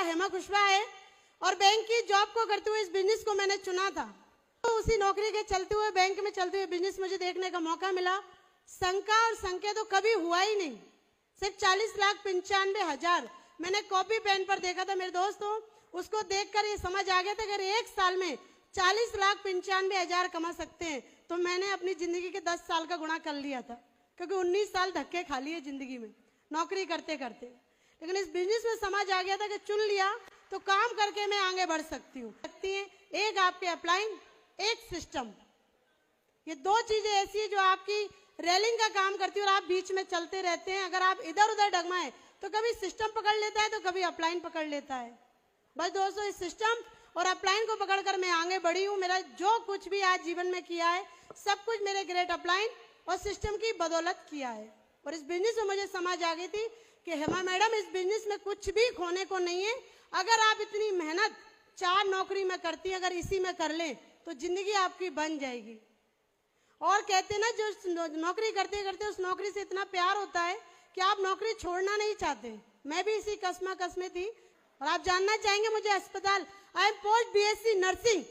हेमा कुशवाहा है और बैंक की जॉब को करते हुए इस बिजनेस को मैंने चुना था। तो उसी नौकरी के चलते हुए बैंक में चलते हुए बिजनेस मुझे देखने का मौका मिला। शंका और संख्या तो कभी हुआ ही नहीं, सिर्फ 40,95,000 मैंने कॉपी पेन पर देखा था मेरे दोस्तों। उसको देखकर ये समझ आ गया था अगर एक साल में 40,95,000 कमा सकते हैं तो मैंने अपनी जिंदगी के 10 साल का गुणा कर लिया था, क्योंकि 19 साल धक्के खा लिए जिंदगी में नौकरी करते करते। लेकिन इस बिजनेस में समझ आ गया था कि चुन लिया तो काम करके मैं आगे बढ़ सकती हूँ। एक आपके अपलाइन, एक सिस्टम, ये दो चीजें ऐसी है जो आपकी रेलिंग का काम करती है और आप बीच में चलते रहते हैं। अगर आप इधर उधर डगमाए तो कभी सिस्टम पकड़ लेता है तो कभी अपलाइन पकड़ लेता है। बस दोस्तों, इस सिस्टम और अपलाइन को पकड़कर मैं आगे बढ़ी हूँ। मेरा जो कुछ भी आज जीवन में किया है सब कुछ मेरे ग्रेट अपलाइन और सिस्टम की बदौलत किया है। और इस बिजनेस में मुझे समझ आ गई थी कि हेमा मैडम, इस बिजनेस में कुछ भी खोने को नहीं है। अगर आप इतनी मेहनत 4 नौकरी में करती है, अगर इसी में कर लें तो जिंदगी आपकी बन जाएगी। और कहते ना, जो नौकरी करते करते उस नौकरी से इतना प्यार होता है कि आप नौकरी छोड़ना नहीं चाहते। मैं भी इसी कस्म में थी। और आप जानना चाहेंगे मुझे अस्पताल, I am post BSc nursing,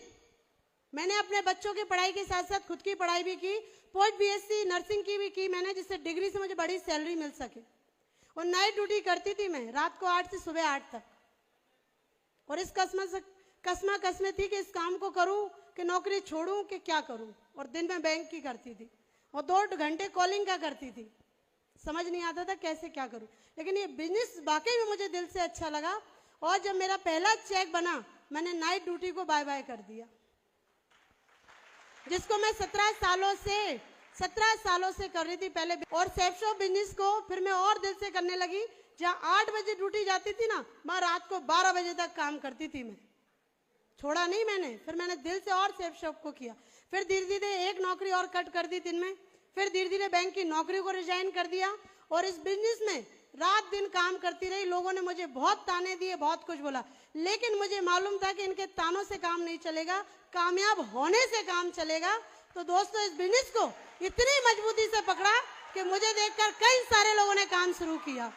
मैंने अपने बच्चों की पढ़ाई के साथ साथ खुद की पढ़ाई भी की, पोस्ट बीएससी नर्सिंग की भी की मैंने, जिससे डिग्री से मुझे बड़ी सैलरी मिल सके। और नाइट ड्यूटी करती थी मैं, रात को 8 से सुबह 8 तक। और इस कस्म थी कि इस काम को करूं कि नौकरी छोड़ूं कि क्या करूं। और दिन में बैंक की करती थी और 2 घंटे कॉलिंग का करती थी। समझ नहीं आता था कैसे क्या करूं। लेकिन ये बिजनेस वाकई में मुझे दिल से अच्छा लगा। और जब मेरा पहला चेक बना, मैंने नाइट ड्यूटी को बाय बाय कर दिया, जिसको मैं 17 सालों से कर रही थी पहले। और सेफ शॉप बिजनेस को फिर मैं और दिल से करने लगी। जहां 8 बजे ड्यूटी जाती थी ना, मैं रात को 12 बजे तक काम करती थी। मैं छोड़ा नहीं मैंने, फिर मैंने दिल से और सेफ शॉप को किया। फिर धीरे धीरे एक नौकरी और कट कर दी दिन में। फिर धीरे धीरे बैंक की नौकरी को रिजाइन कर दिया और इस बिजनेस में रात दिन काम करती रही। लोगों ने मुझे बहुत ताने दिए, बहुत कुछ बोला, लेकिन मुझे मालूम था कि इनके तानों से काम नहीं चलेगा, कामयाब होने से काम चलेगा। तो दोस्तों, इस बिजनेस को इतनी मजबूती से पकड़ा कि मुझे देखकर कई सारे लोगों ने काम शुरू किया।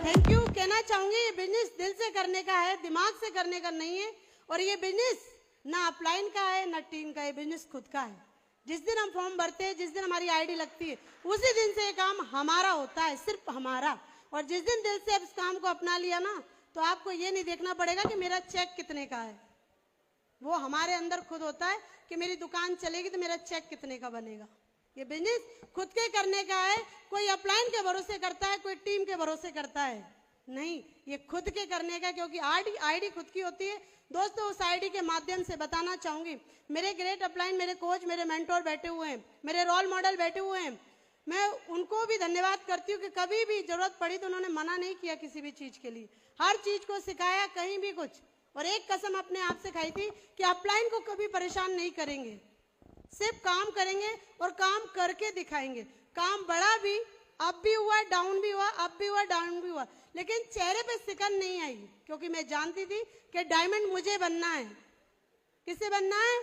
थैंक यू कहना चाहूंगी। ये बिजनेस दिल से करने का है, दिमाग से करने का नहीं है। और ये बिजनेस ना अपलाइन का है ना टीम का, ये बिजनेस खुद का है। जिस दिन हम फॉर्म भरते हैं, जिस दिन हमारी आईडी लगती है, उसी दिन से ये काम हमारा होता है, सिर्फ हमारा। और जिस दिन दिल से इस काम को अपना लिया ना, तो आपको ये नहीं देखना पड़ेगा कि मेरा चेक कितने का है। वो हमारे अंदर खुद होता है कि मेरी दुकान चलेगी तो मेरा चेक कितने का बनेगा। ये बिजनेस खुद के करने का है। कोई अपलाइन के भरोसे करता है, कोई टीम के भरोसे करता है, नहीं, ये खुद के करने का। क्योंकि आईडी खुद की होती है। दोस्तों, उस आईडी के माध्यम से बताना चाहूंगी, मेरे ग्रेट अपलाइन, मेरे कोच, मेरे मेंटोर बैठे हुए हैं, मेरे रोल मॉडल बैठे हुए हैं। मैं उनको भी धन्यवाद करती हूँ कि कभी भी जरूरत पड़ी तो उन्होंने मना नहीं किया किसी भी चीज के लिए, हर चीज को सिखाया, कहीं भी कुछ। और एक कसम अपने आप से खाई थी कि अपलाइन को कभी परेशान नहीं करेंगे, सिर्फ काम करेंगे और काम करके दिखाएंगे। काम बड़ा भी, अप भी हुआ, डाउन भी हुआ, अप भी हुआ, डाउन भी हुआ, लेकिन चेहरे पे सिकन नहीं आई, क्योंकि मैं जानती थी कि डायमंड मुझे बनना है। किसे बनना है?